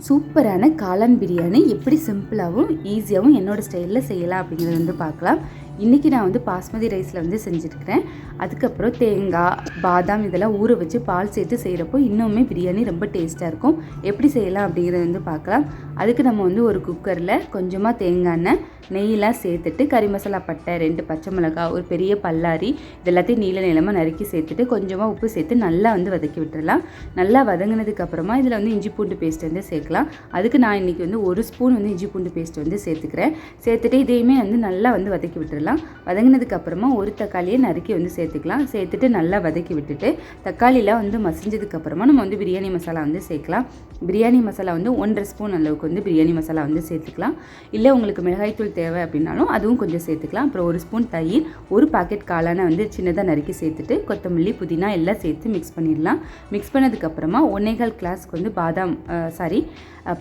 சூப்பரான காளான் பிரியாணி எப்படி சிம்பிளாகவும் ஈஸியாகவும் என்னோடய ஸ்டைலில் செய்யலாம் அப்படிங்கிறத வந்து பார்க்கலாம். இன்றைக்கி நான் வந்து பாஸ்மதி ரைஸில் வந்து செஞ்சுருக்கிறேன். அதுக்கப்புறம் தேங்காய், பாதாம் இதெல்லாம் ஊற வச்சு பால் சேர்த்து செய்கிறப்போ இன்னுமே பிரியாணி ரொம்ப டேஸ்ட்டாக இருக்கும். எப்படி செய்யலாம் அப்படிங்கிறத வந்து பார்க்கலாம். அதுக்கு நம்ம வந்து ஒரு குக்கரில் கொஞ்சமாக தேங்காய் எண்ணெய், நெய்யெலாம் சேர்த்துட்டு கறி மசாலா பட்டை, 2 பச்சை மிளகாய், ஒரு பெரிய பல்லாரி இது எல்லாத்தையும் நீளமாக நறுக்கி சேர்த்துட்டு கொஞ்சமாக உப்பு சேர்த்து நல்லா வந்து வதக்கி விட்டுடலாம். நல்லா வதங்கினதுக்கப்புறமா இதில் வந்து இஞ்சி பூண்டு பேஸ்ட் வந்து சேர்க்கலாம். அதுக்கு நான் இன்றைக்கி வந்து 1 ஸ்பூன் வந்து இஞ்சி பூண்டு பேஸ்ட் வந்து சேர்த்துக்கிறேன். சேர்த்துட்டு இதையுமே வந்து நல்லா வந்து வதக்கி விட்டுடலாம். வதங்கினதுக்கப்புறமா ஒரு தக்காளியை நறுக்கி வந்து சேர்த்துக்கலாம். சேர்த்துட்டு நல்லா வதக்கி விட்டுட்டு தக்காளிலாம் வந்து மசிஞ்சதுக்கப்புறமா நம்ம வந்து பிரியாணி மசாலா வந்து சேர்க்கலாம். பிரியாணி மசாலா வந்து 1.5 ஸ்பூன் அளவுக்கு வந்து பிரியாணி மசாலா வந்து சேர்த்துக்கலாம். இல்லை உங்களுக்கு மிளகாய்த்தூள் தேவை அப்படின்னாலும் அதுவும் கொஞ்சம் சேர்த்துக்கலாம். அப்புறம் 1 ஸ்பூன் தயிர், 1 பாக்கெட் காளானை வந்து சின்னதாக நறுக்கி சேர்த்துட்டு கொத்தமல்லி, புதினா எல்லாம் சேர்த்து மிக்ஸ் பண்ணிடலாம். மிக்ஸ் பண்ணதுக்கப்புறமா 1.25 கிளாஸ்க்கு வந்து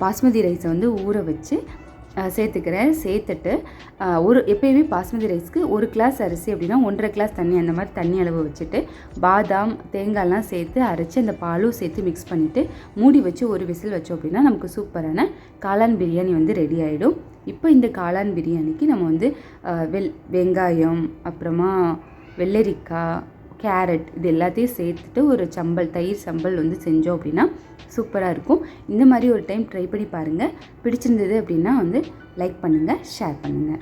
பாஸ்மதி ரைஸை வந்து ஊற வச்சு சேர்த்துக்கிறேன். சேர்த்துட்டு எப்போயுமே பாஸ்மதி ரைஸ்க்கு 1 கிளாஸ் அரிசி அப்படின்னா 1.5 கிளாஸ் தண்ணி, அந்த மாதிரி தண்ணி அளவு வச்சுட்டு பாதாம், தேங்காய்லாம் சேர்த்து அரைச்சி அந்த பாலும் சேர்த்து மிக்ஸ் பண்ணிவிட்டு மூடி வச்சு ஒரு விசில் வச்சோம் அப்படின்னா நமக்கு சூப்பரான காளான் பிரியாணி வந்து ரெடி ஆகிடும். இப்போ இந்த காளான் பிரியாணிக்கு நம்ம வந்து வெங்காயம், அப்புறமா வெள்ளரிக்காய், கேரட் இது எல்லாத்தையும் சேர்த்துட்டு ஒரு தயிர் சம்பல் வந்து செஞ்சோம் அப்படின்னா சூப்பராக இருக்கும். இந்த மாதிரி ஒரு டைம் ட்ரை பண்ணி பாருங்கள். பிடிச்சிருந்தது அப்படின்னா வந்து லைக் பண்ணுங்கள், ஷேர் பண்ணுங்கள்.